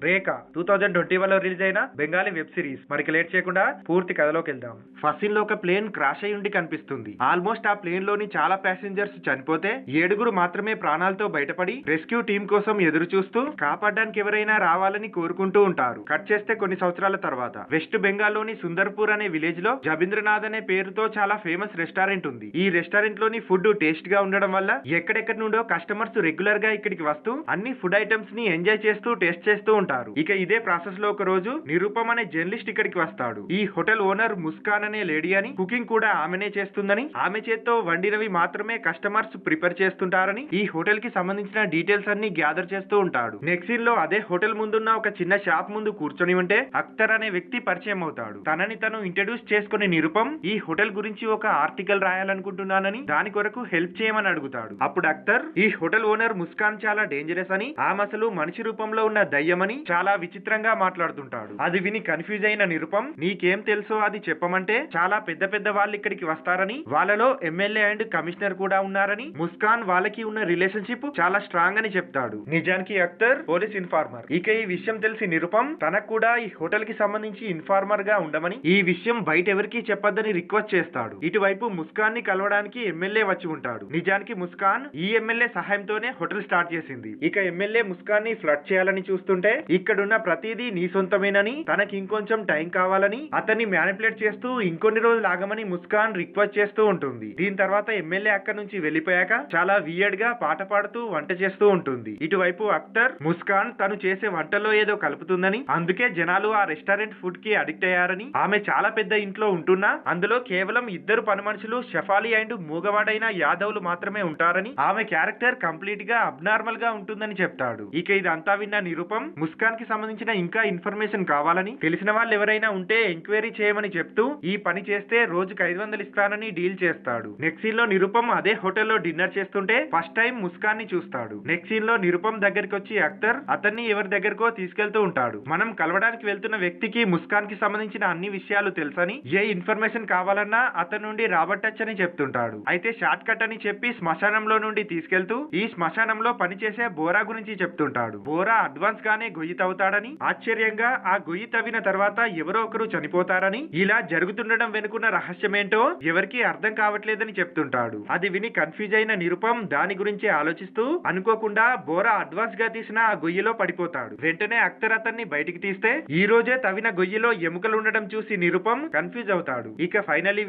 రేఖ 2021 లో రిలీజ్ అయిన Bengali web series. మరికి లేట్ చేయకుండా పూర్తి కథలోకి వెళ్దాం. ఫస్ట్ సీన్ లో ఒక ప్లేన్ క్రాష్ అయి ఉండి కనిపిస్తుంది. ఆల్మోస్ట్ ఆ ప్లేన్ లోని చాలా ప్యాసింజర్స్ చనిపోతే 7 మాత్రమే ప్రాణాలతో బయటపడి రెస్క్యూ టీం కోసం ఎదురు చూస్తూ కాపాడడానికి ఎవరైనా రావాలని కోరుకుంటూ ఉంటారు. కట్ చేస్తే కొన్ని సంవత్సరాల తర్వాత వెస్ట్ బెంగాల్ లోని సుందర్పూర్ అనే విలేజ్ లో జబీంద్రనాథ్ అనే పేరుతో చాలా ఫేమస్ రెస్టారెంట్ ఉంది. ఈ రెస్టారెంట్ లోని ఫుడ్ టేస్ట్ గా ఉండడం వల్ల ఎక్కడెక్కడి నుండో కస్టమర్స్ రెగ్యులర్ గా ఇక్కడికి వస్తూ అన్ని ఫుడ్ ఐటమ్స్ ని ఎంజాయ్ చేస్తూ టేస్ట్ చేస్తూ ఉంటారు. ఇక ఇదే ప్రాసెస్ లో ఒక రోజు నిరూపం అనే జర్నలిస్ట్ ఇక్కడికి వస్తాడు. ఈ హోటల్ ఓనర్ ముస్కాన్ అనే లేడీ అని, కుకింగ్ కూడా ఆమెనే చేస్తుందని, ఆమె చేత్తో వండినవి మాత్రమే కస్టమర్స్ ప్రిపేర్ చేస్తుంటారని, ఈ హోటల్ కి సంబంధించిన డీటెయిల్స్ అన్ని గ్యాదర్ చేస్తూ ఉంటాడు. నెక్స్ట్ సీన్ లో అదే హోటల్ ముందున్న ఒక చిన్న షాప్ ముందు కూర్చొని ఉంటే అఖ్తర్ అనే వ్యక్తి పరిచయం అవుతాడు. తనని తను ఇంట్రడ్యూస్ చేసుకునే నిరూపం ఈ హోటల్ గురించి ఒక ఆర్టికల్ రాయాలనుకుంటున్నానని, దాని కొరకు హెల్ప్ చేయమని అడుగుతాడు. అప్పుడు అఖ్తర్ ఈ హోటల్ ఓనర్ ముస్కాన్ చాలా డేంజరస్ అని, ఆమె అసలు మనిషి రూపంలో ఉన్న దయ్యమని చాలా విచిత్రంగా మాట్లాడుతుంటాడు. అది విని కన్ఫ్యూజ్ అయిన నిరూపం నీకేం తెలుసో అది చెప్పమంటే చాలా పెద్ద పెద్ద వాళ్ళు ఇక్కడికి వస్తారని, వాళ్ళలో ఎమ్మెల్యే అండ్ కమిషనర్ కూడా ఉన్నారని, ముస్కాన్ వాళ్ళకి ఉన్న రిలేషన్షిప్ చాలా స్ట్రాంగ్ అని చెప్తాడు. నిజానికి అఖ్తర్ పోలీస్ ఇన్ఫార్మర్. ఇక ఈ విషయం తెలిసి నిరూపం తనకు కూడా ఈ హోటల్ కి సంబంధించి ఇన్ఫార్మర్ గా ఉండమని, ఈ విషయం బయట ఎవరికి చెప్పొద్దని రిక్వెస్ట్ చేస్తాడు. ఇటువైపు ముస్కాన్ ని కలవడానికి ఎమ్మెల్యే వచ్చి ఉంటాడు. నిజానికి ముస్కాన్ ఈ ఎమ్మెల్యే సహాయంతోనే హోటల్ స్టార్ట్ చేసింది. ఇక ఎమ్మెల్యే ముస్కాన్ ని ఫ్లడ్ చేయాలని చూస్తుంటే ఇక్కడున్న ప్రతిదీ నీ సొంతమేనని, తనకి ఇంకొంచెం టైం కావాలని, అతన్ని మ్యానిపులేట్ చేస్తూ ఇంకొన్ని రోజులు ఆగమని ముస్కాన్ రిక్వెస్ట్ చేస్తూ ఉంటుంది. దీని తర్వాత ఎమ్మెల్యే అక్కడి నుంచి వెళ్లిపోయాక చాలా వియర్డ్ గా పాట పాడుతూ వంట చేస్తూ ఉంటుంది. ఇటువైపు అఖ్తర్ ముస్కాన్ తను చేసే వంటలో ఏదో కలుపుతుందని, అందుకే జనాలు ఆ రెస్టారెంట్ ఫుడ్ కి అడిక్ట్ అయ్యారని, ఆమె చాలా పెద్ద ఇంట్లో ఉంటున్నా అందులో కేవలం 2 పని మనుషులు షఫాలి అండ్ మూగవాడైన యాదవ్లు మాత్రమే ఉంటారని, ఆమె క్యారెక్టర్ కంప్లీట్ గా అబ్నార్మల్ గా ఉంటుందని చెప్తాడు. ఇక ఇదంతా విన్న నిరూపం ముస్కాన్ కి సంబంధించిన ఇంకా ఇన్ఫర్మేషన్ కావాలని, తెలిసిన వాళ్ళు ఎవరైనా ఉంటే ఎంక్వైరీ చేయమని చెప్తూ ఈ పని చేస్తే రోజుకి 500 ఇస్తానని డీల్ చేస్తాడు. నెక్స్ట్ సీన్ లో నిరూపం అదే హోటల్లో డిన్నర్ చేస్తుంటే ఫస్ట్ టైం ముస్కాన్ ని చూస్తాడు. నెక్స్ట్ సీన్ లో నిరూపం దగ్గరికి వచ్చి అఖ్తర్ అతన్ని ఎవరి దగ్గరకో తీసుకెళ్తూ ఉంటాడు. మనం కలవడానికి వెళ్తున్న వ్యక్తికి ముస్కాన్ కి సంబంధించిన అన్ని విషయాలు తెలుసని, ఏ ఇన్ఫర్మేషన్ కావాలన్నా అతని నుండి రాబట్టచ్చని చెప్తుంటాడు. అయితే షార్ట్ కట్ అని చెప్పి శ్మశానంలో నుండి తీసుకెళ్తూ ఈ శ్మశానంలో పనిచేసే బోరా గురించి చెప్తుంటాడు. బోరా అడ్వాన్స్ గానే గొయ్యి తవ్వుతాడని, ఆశ్చర్యంగా ఆ గొయ్యి తవ్విన తర్వాత ఎవరో ఒకరు చనిపోతారని, ఇలా జరుగుతుండడం వెనుకున్న రహస్యమేంటో ఎవరికి అర్థం కావట్లేదని చెప్తుంటాడు. అది విని కన్ఫ్యూజ్ అయిన నిరూపం దాని గురించి ఆలోచిస్తూ అనుకోకుండా బోరా అడ్వాన్స్ గా తీసిన ఆ గొయ్యిలో పడిపోతాడు. వెంటనే అఖ్తర్ అతన్ని బయటికి తీస్తే ఈ రోజే తవ్విన గొయ్యిలో ఎముకలు ఉండడం చూసి నిరూపం కన్ఫ్యూజ్ అవుతాడు. ఇక ఫైనలీ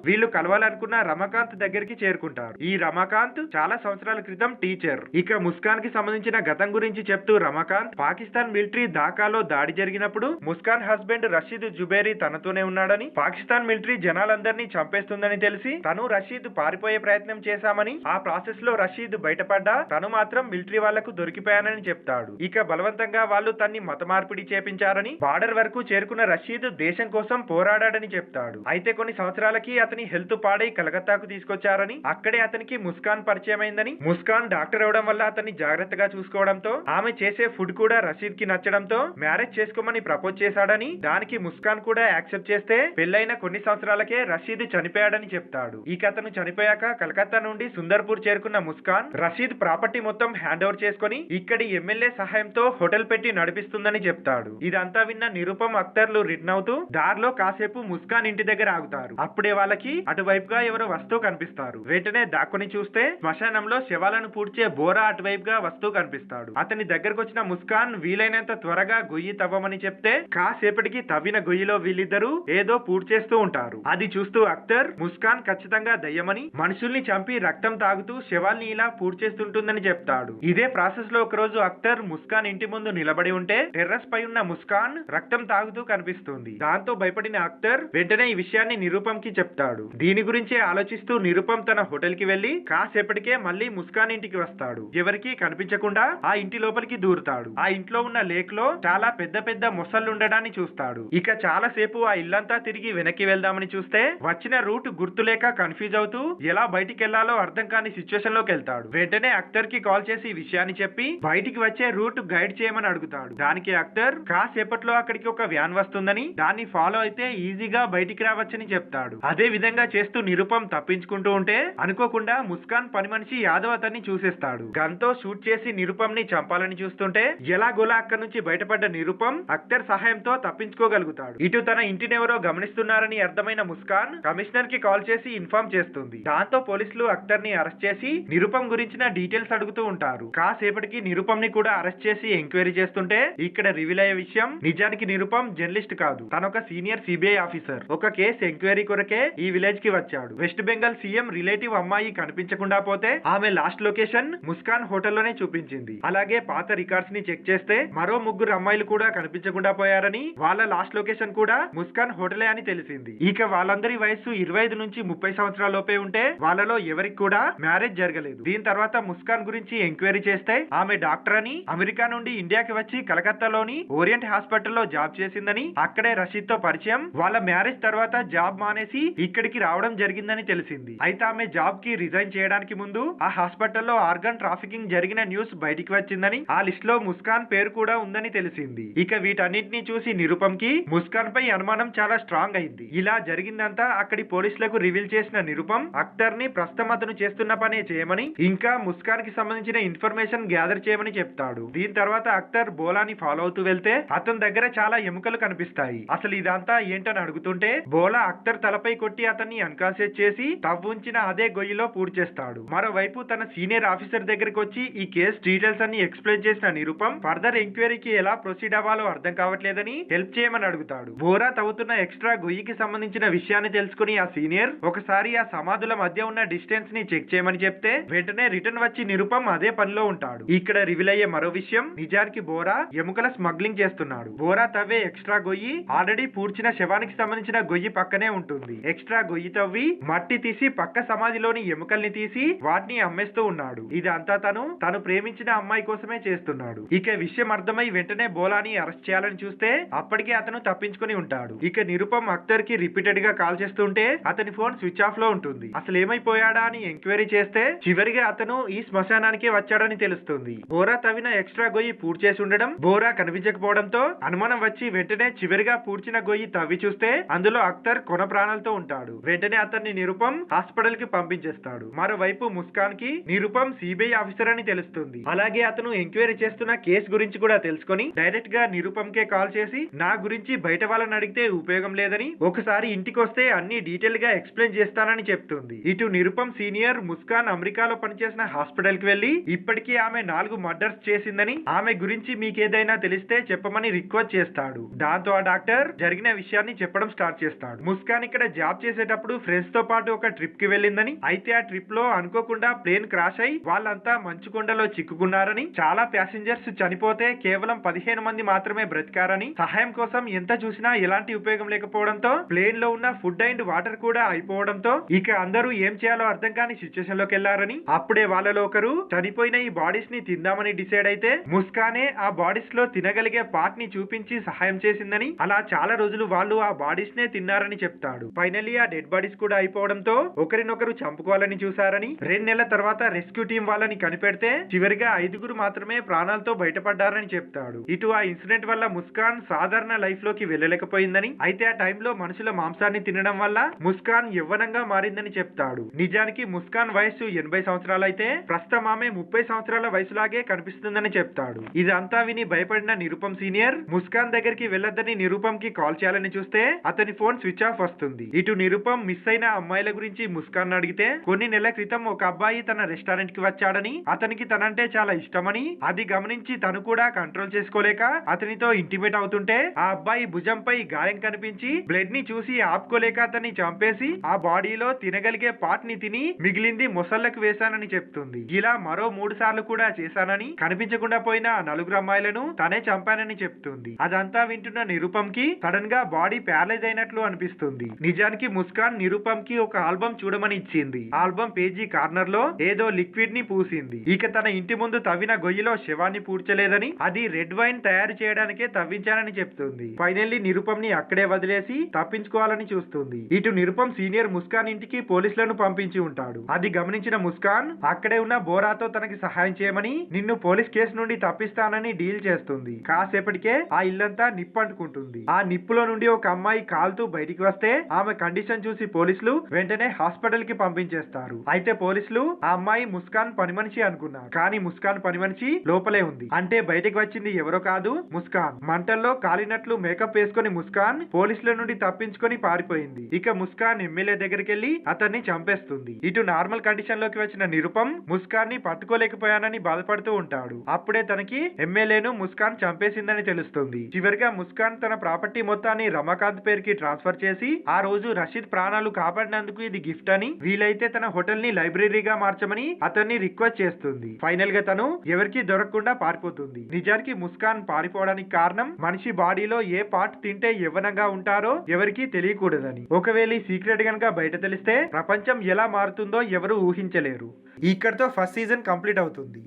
వీళ్ళు కలవాలనుకున్న రమాకాంత్ దగ్గరికి చేరుకుంటారు. ఈ రమాకాంత్ చాలా సంవత్సరాల క్రితం టీచర్. ఇక ముస్కాన్ కి సంబంధించిన గతం గురించి చెప్తూ రమాకాంత్ పాకిస్తాన్ మిలిటరీ ఢాకాలో దాడి జరిగినప్పుడు ముస్కాన్ హస్బెండ్ రషీద్ జుబేరీ తనతోనే ఉన్నాడని, పాకిస్తాన్ మిలిటరీ జనాలందరినీ చంపేస్తుందని తెలిసి తను రషీద్ పారిపోయే ప్రయత్నం చేశామని, ఆ ప్రాసెస్ లో రషీద్ బయటపడ్డా తను మాత్రం మిలిటరీ వాళ్లకు దొరికిపోయానని చెప్తాడు. ఇక బలవంతంగా వాళ్ళు తన్ని మత మార్పిడి చేపించారని, బార్డర్ వరకు చేరుకున్న రషీద్ దేశం కోసం పోరాడాడని చెప్తాడు. అయితే కొన్ని సంవత్సరాలకి అతని హెల్త్ పాడై కలకత్తాకు తీసుకొచ్చారని, అక్కడే అతనికి ముస్కాన్ పరిచయం అయిందని, ముస్కాన్ డాక్టర్ అవడం వల్ల అతన్ని జాగ్రత్తగా చూసుకోవడంతో, ఆమె చేసే ఫుడ్ కూడా రషీద్ కి నచ్చడంతో మ్యారేజ్ చేసుకోమని ప్రపోజ్ చేశాడని, దానికి ముస్కాన్ కూడా యాక్సెప్ట్ చేస్తే పెళ్లైన కొన్ని సంవత్సరాలకే రషీద్ చనిపోయాడని చెప్తాడు. ఇక అతను చనిపోయాక కలకత్తా నుండి సుందర్పూర్ చేరుకున్న ముస్కాన్ రషీద్ ప్రాపర్టీ మొత్తం హ్యాండ్ ఓవర్ చేసుకుని ఇక్కడి ఎమ్మెల్యే సహాయంతో హోటల్ పెట్టి నడిపిస్తుందని చెప్తాడు. ఇదంతా విన్న నిరూపం అఖ్తర్లు రిటర్న్ అవుతూ దారిలో కాసేపు ముస్కాన్ ఇంటి దగ్గర ఆగుతారు. అప్పుడే వాళ్ళకి అటువైపుగా ఎవరో వస్తూ కనిపిస్తారు. వెంటనే దాక్కుని చూస్తే శ్మశానంలో శవాలను పూడ్చే బోరా అటువైపుగా వస్తూ కనిపిస్తాడు. అతని దగ్గరకు వచ్చిన ముస్కాన్ వీలైనంత త్వరగా గొయ్యి తవ్వమని చెప్తే కాసేపటికి తవ్విన గొయ్యిలో వీళ్ళిద్దరూ ఏదో పూడ్చేస్తూ ఉంటారు. అది చూస్తూ అఖ్తర్ ముస్కాన్ ఖచ్చితంగా దయ్యమని, మనుషుల్ని చంపి రక్తం తాగుతూ శవాల్ని ఇలా పూడ్చేస్తుంటుందని చెప్తాడు. ఇదే ప్రాసెస్ లో ఒక రోజు అఖ్తర్ ముస్కాన్ ఇంటి ముందు నిలబడి ఉంటే టెర్రస్ పై ఉన్న ముస్కాన్ రక్తం తాగుతూ కనిపిస్తుంది. దాంతో భయపడిన అఖ్తర్ వెంటనే ఈ విషయాన్ని నిరూపంకి చెప్తాడు. దీని గురించే ఆలోచిస్తూ నిరూపం తన హోటల్ కి వెళ్లి కాసేపటికే మళ్ళీ ముస్కాన్ ఇంటికి వస్తాడు. ఎవరికి కనిపించకుండా ఆ ఇంటి లోపలికి దూరుతాడు. ఆ ఇంట్లో ఉన్న లేక్ లో చాలా పెద్ద పెద్ద మొసళ్ళు ఉండడాన్ని చూస్తాడు. ఇక చాలా సేపు ఆ ఇల్లంతా తిరిగి వెనక్కి వెళ్దామని చూస్తే వచ్చిన రూట్ గుర్తులేక కన్ఫ్యూజ్ అవుతూ ఎలా బయటికి వెళ్లాలో అర్థం కాని సిచ్యువేషన్ లోకి వెళ్తాడు. వెంటనే అఖ్తర్ కి కాల్ చేసి ఈ విషయాన్ని చెప్పి బయటికి వచ్చే రూట్ గైడ్ చేయమని అడుగుతాడు. దానికి అఖ్తర్ కాసేపట్లో అక్కడికి ఒక వ్యాన్ వస్తుందని, దాన్ని ఫాలో అయితే ఈజీగా బయటికి రావచ్చని చెప్తాడు. అదే విధంగా చేస్తూ నిరూపం తప్పించుకుంటూ ఉంటే అనుకోకుండా ముస్కాన్ పని మనిషి యాదవ్ అతన్ని చూసేస్తాడు. గన్ తో షూట్ చేసి నిరూపం ని చంపాలని చూస్తుంటే ఎలాగోలా ఎలాగోలా అక్కడి నుంచి బయటపడ్డ నిరుపమ్ అఖ్తర్ సహాయంతో తప్పించుకోగలుగుతాడు. ఇటు తన ఇంటిని ఎవరో గమనిస్తున్నారని అర్థమైన ముస్కాన్ కమిషనర్ కి కాల్ చేసి ఇన్ఫార్మ్ చేస్తుంది. దాంతో పోలీసులు అఖ్తర్ ని అరెస్ట్ చేసి నిరుపమ్ గురించిన డీటెయిల్స్ అడుగుతూ ఉంటారు. కాసేపటికి నిరుపమ్ ని కూడా అరెస్ట్ చేసి ఎంక్వైరీ చేస్తుంటే ఇక్కడ రివీల్ అయ్యే విషయం, నిజానికి నిరుపమ్ జర్నలిస్ట్ కాదు, తనొక సీనియర్ సిబిఐ ఆఫీసర్. ఒక కేసు ఎంక్వైరీ కొరకే ఈ విలేజ్ కి వచ్చాడు. వెస్ట్ బెంగాల్ సీఎం రిలేటివ్ అమ్మాయి కనిపించకుండా పోతే ఆమె లాస్ట్ లొకేషన్ ముస్కాన్ హోటల్లోనే చూపించింది. అలాగే పాత రికార్డ్స్ ని చెక్ చేస్తే మరో 3 అమ్మాయిలు కూడా కనిపించకుండా పోయారని, వాళ్ళ లాస్ట్ లొకేషన్ కూడా ముస్కాన్ హోటలే అని తెలిసింది. ఇక వాళ్ళందరి వయసు 25 నుంచి 30 సంవత్సరాల లోపే ఉంటే వాళ్ళలో ఎవరికి కూడా మ్యారేజ్ జరగలేదు. దీని తర్వాత ముస్కాన్ గురించి ఎంక్వైరీ చేస్తే ఆమె డాక్టర్ అని, అమెరికా నుండి ఇండియాకి వచ్చి కలకత్తాలోని ఓరియంట్ హాస్పిటల్లో జాబ్ చేసిందని, అక్కడే రషీద్ తో పరిచయం, వాళ్ళ మ్యారేజ్ తర్వాత జాబ్ మానేసి ఇక్కడికి రావడం జరిగిందని తెలిసింది. అయితే ఆమె జాబ్ కి రిజైన్ చేయడానికి ముందు ఆ హాస్పిటల్లో ఆర్గన్ ట్రాఫికింగ్ జరిగిన న్యూస్ బయటికి వచ్చిందని, ఆ లిస్ట్ లో ముస్కాన్ పేరు కూడా ఉందని తెలిసింది. ఇక వీటన్నిటిని చూసి నిరుపమ్ కి ముస్కాన్ పై అనుమానం చాలా స్ట్రాంగ్ అయింది. ఇలా జరిగిందంతా అక్కడి పోలీసులకు రివీల్ చేసిన నిరుపమ్ అఖ్తర్ ని ప్రస్తుతం అతను చేస్తున్న పనే చేయమని, ఇంకా ముస్కాన్ కి సంబంధించిన ఇన్ఫర్మేషన్ గ్యాదర్ చేయమని చెప్తాడు. దీని తర్వాత అఖ్తర్ బోలాని ఫాలో అవుతూ వెళ్తే అతని దగ్గర చాలా ఎముకలు కనిపిస్తాయి. అసలు ఇదంతా ఏంటని అడుగుతుంటే బోలా అఖ్తర్ తలపై కొట్టి అతన్ని అన్కాన్షియస్ చేసి తవ్వుంచిన అదే గొయ్యిలో పూడ్చేస్తాడు. మరోవైపు తన సీనియర్ ఆఫీసర్ దగ్గరికి వచ్చి ఈ కేసు డీటెయిల్స్ అన్ని ఎక్స్ప్లెయిన్ చేసిన నిరుపమ్ ఫర్దర్ ఎంక్వైరీకి ఎలా ప్రొసీడ్ అవ్వాలో అర్థం కావట్లేదని హెల్ప్ చేయమని అడుగుతాడు. బోరా తవ్వుతున్న ఎక్స్ట్రా గొయ్యికి సంబంధించిన విషయాన్ని తెలుసుకుని ఆ సీనియర్ ఒకసారి ఆ సమాధుల మధ్య ఉన్న డిస్టెన్స్ ని చెక్ చేయమని చెప్తే వెంటనే రిటర్న్ వచ్చి నిరుపమ్ అదే పనిలో ఉంటాడు. ఇక్కడ రివీల్ అయ్యే మరో విషయం, నిజానికి బోరా ఎముకల స్మగ్లింగ్ చేస్తున్నాడు. బోరా తవ్వే ఎక్స్ట్రా గొయ్యి ఆల్రెడీ పూడ్చిన శవానికి సంబంధించిన గొయ్యి పక్కనే ఉంటుంది. ఎక్స్ట్రా గొయ్యి తవ్వి మట్టి తీసి పక్క సమాధిలోని ఎముకల్ని తీసి వాటిని అమ్మేస్తూ ఉన్నాడు. ఇదంతా తను ప్రేమించిన అమ్మాయి కోసమే చేస్తున్నాడు. ఇక విషయం అర్థమై వెంటనే బోలాని అరెస్ట్ చేయాలని చూస్తే అప్పటికే అతను తప్పించుకుని ఉంటాడు. ఇక నిరుపమ్ అఖ్తర్ కి రిపీటెడ్ గా కాల్ చేస్తుంటే అతని ఫోన్ స్విచ్ ఆఫ్ లో ఉంటుంది. అసలు ఏమైపోయాడా అని ఎంక్వైరీ చేస్తే చివరిగా అతను ఈ శ్మశానానికి వచ్చాడని తెలుస్తుంది. బోరా తవ్విన ఎక్స్ట్రా గొయ్యి పూర్తి చేసి ఉండడం, బోరా కనిపించకపోవడంతో అనుమానం వచ్చి వెంటనే చివరిగా పూడ్చిన గొయ్యి తవ్వి చూస్తే అందులో అఖ్తర్ కొన ప్రాణాలతో ఉంటాడు. వెంటనే అతన్ని నిరుపమ్ హాస్పిటల్ కి పంపించేస్తాడు. మరోవైపు ముస్కాన్ కి నిరుపమ్ సిబిఐ ఆఫీసర్ అని తెలుస్తుంది. అలాగే అతను ఎంక్వైరీ చేస్తున్న కేసు గురించి కూడా తెలుసుకొని డైరెక్ట్ గా నిరుపమ్ కే కాల్ చేసి నా గురించి బయట వాళ్ళని అడిగితే ఉపయోగం లేదని, ఒకసారి ఇంటికి వస్తే అన్ని డీటెయిల్ గా ఎక్స్ప్లెయిన్ చేస్తానని చెప్తుంది. ఇటు నిరుపమ్ సీనియర్ ముస్కాన్ అమెరికాలో పనిచేసిన హాస్పిటల్ కి వెళ్లి ఇప్పటికీ ఆమె 4 మర్డర్స్ చేసిందని, ఆమె గురించి మీకేదైనా తెలిస్తే చెప్పమని రిక్వెస్ట్ చేస్తాడు. దాంతో ఆ డాక్టర్ జరిగిన విషయాన్ని చెప్పడం స్టార్ట్ చేస్తాడు. ముస్కాన్ ఇక్కడ జాబ్ చేసేటప్పుడు ఫ్రెండ్స్ తో పాటు ఒక ట్రిప్ కి వెళ్ళిందని, అయితే ఆ ట్రిప్ లో అనుకోకుండా ప్లేన్ క్రాష్ అయి వాళ్ళంతా మంచు కొండలో చిక్కుకున్నారని, చాలా ప్యాసింజర్స్ చనిపోతే కేవలం 15 మంది మాత్రమే బ్రతికారని, సహాయం కోసం ఎంత చూసినా ఎలాంటి ఉపయోగం లేకపోవడంతో ప్లేన్ లో ఉన్న ఫుడ్ అండ్ వాటర్ కూడా అయిపోవడంతో ఇక అందరూ ఏం చేయాలో అర్థం కాని సిచ్యువేషన్ లోకి వెళ్లారని, అప్పుడే వాళ్ళలో ఒకరు చనిపోయిన ఈ బాడీస్ ని తిందామని డిసైడ్ అయితే ముస్కానే ఆ బాడీస్ లో తినగలిగే పార్ట్ ని చూపించి సహాయం చేసిందని, అలా చాలా రోజులు వాళ్ళు ఆ బాడీస్ నే తిన్నారని చెప్తాడు. ఫైనల్లీ ఆ డెడ్ బాడీస్ కూడా అయిపోవడంతో ఒకరినొకరు చంపుకోవాలని చూశారని, 2 నెలల తర్వాత రెస్క్యూ టీం వాళ్ళని కనిపెడితే చివరిగా 5 మాత్రమే ప్రాణాలతో బయటపడ్డారని చెప్తాడు. ఇటు ఆ ఇన్సిడెంట్ వల్ల ముస్కాన్ సాధారణ లైఫ్ లోకి వెళ్ళలేకపోయిందని, అయితే ఆ టైంలో మనుషుల మాంసాన్ని తినడం వల్ల ముస్కాన్ యవ్వనంగా మారిందని చెప్తాడు. నిజానికి ముస్కాన్ వయసు 80 సంవత్సరాలు అయితే ప్రస్తుతం ఆమె 30 సంవత్సరాల వయసులాగే కనిపిస్తుందని చెప్తాడు. ఇదంతా విని భయపడిన నిరుపమ్ సీనియర్ ముస్కాన్ దగ్గరికి వెళ్ళొద్దని నిరుపమ్ కి కాల్ చేయాలని చూస్తే అతని ఫోన్ స్విచ్ ఆఫ్ వస్తుంది. ఇటు నిరుపమ్ మిస్ అయిన అమ్మాయిల గురించి ముస్కాన్ అడిగితే కొన్ని నెలల క్రితం ఒక అబ్బాయి తన రెస్టారెంట్ కి వచ్చాడని, అతనికి తనంటే చాలా ఇష్టమని, అది గమనించి తను కూడా కంట్రోల్ చేసుకోలేక అతనితో ఇంటిమేట్ అవుతుంటే ఆ అబ్బాయి భుజంపై గాయం కనిపించి బ్లడ్ ని చూసి ఆపుకోలేక అతన్ని చంపేసి ఆ బాడీలో తినగలిగే పార్ట్ ని తిని మిగిలింది మొసళ్ళకు వేశానని చెప్తుంది. ఇలా మరో 3 సార్లు కూడా చేశానని, కనిపించకుండా పోయిన 4 అమ్మాయిలను తనే చంపానని చెప్తుంది. అదంతా వింటున్న నిరుపమ్ కి సడన్ గా బాడీ ప్యారలైజ్ అయినట్లు అనిపిస్తుంది. నిజానికి ముస్కాన్ నిరుపమ్ కి ఒక ఆల్బమ్ చూడమని ఇచ్చింది. ఆల్బమ్ పేజీ కార్నర్ లో ఏదో లిక్విడ్ ని పూసింది. ఇక తన ఇంటి ముందు తవ్విన గొయ్యిలో శవాన్ని పూడ్చలేదని, అది రెడ్ వైన్ తయారు చేయడానికే తవ్వించానని చెప్తుంది. ఫైనల్లీ నిరుపమ్ ని అక్కడే వదిలేసి తప్పించుకోవాలని చూస్తుంది. ఇటు నిరుపమ్ సీనియర్ ముస్కాన్ ఇంటికి పోలీసులను పంపించి ఉంటాడు. అది గమనించిన ముస్కాన్ అక్కడే ఉన్న బోరాతో తనకి సహాయం చేయమని, నిన్ను పోలీస్ కేసు నుండి తప్పిస్తానని డీల్ చేస్తుంది. కాసేపటికే ఆ ఇల్లంతా నిప్పంటుకుంటుంది. ఆ నిప్పులో నుండి ఒక అమ్మాయి కాలుతూ బయటికి వస్తే ఆమె కండిషన్ చూసి పోలీసులు వెంటనే హాస్పిటల్ కి పంపించేస్తారు. అయితే పోలీసులు ఆ అమ్మాయి ముస్కాన్ పని మనిషి అనుకున్నారు. కానీ ముస్కాన్ పని మనిషి లోపలే ఉంది. అంటే బయటికి వచ్చింది ఎవరో కాదు, ముస్కాన్. మంటల్లో కాలినట్లు మేకప్ వేసుకుని ముస్కాన్ పోలీసుల నుండి తప్పించుకొని పారిపోయింది. ఇక ముస్కాన్ ఎమ్మెల్యే దగ్గరికి వెళ్లి అతన్ని చంపేస్తుంది. ఇటు నార్మల్ కండిషన్ లోకి వచ్చిన నిరుపం ముస్కాన్ ని పట్టుకోలేకపోయానని బాధపడుతూ ఉంటాడు. అప్పుడే తనకి ఎమ్మెల్యేను ముస్కాన్ చంపేసిందని తెలుస్తుంది. చివరిగా ముస్కాన్ తన ప్రాపర్టీ మొత్తాన్ని రమాకాంత్ పేరుకి ట్రాన్స్ఫర్ చేసి ఆ రోజు రషీద్ ప్రాణాలు కాపాడినందుకు ఇది గిఫ్ట్ అని, వీలైతే తన హోటల్ ని లైబ్రరీగా మార్చమని అతన్ని రిక్వెస్ట్ చేస్తుంది. ఫైనల్ గా తను ఎవరికి దొరకకుండా పారిపోతుంది. నిజానికి ముస్కాన్ పారిపోవడానికి కారణం మనిషి బాడీలో ఏ పార్ట్ తింటే యవ్వనంగా ఉంటారో ఎవరికి తెలియకూడదని. ఒకవేళ ఈ సీక్రెట్ గనక బయట తెలిస్తే ప్రపంచం ఎలా మారుతుందో ఎవరు ఊహించలేరు. ఇక్కడితో ఫస్ట్ సీజన్ కంప్లీట్ అవుతుంది.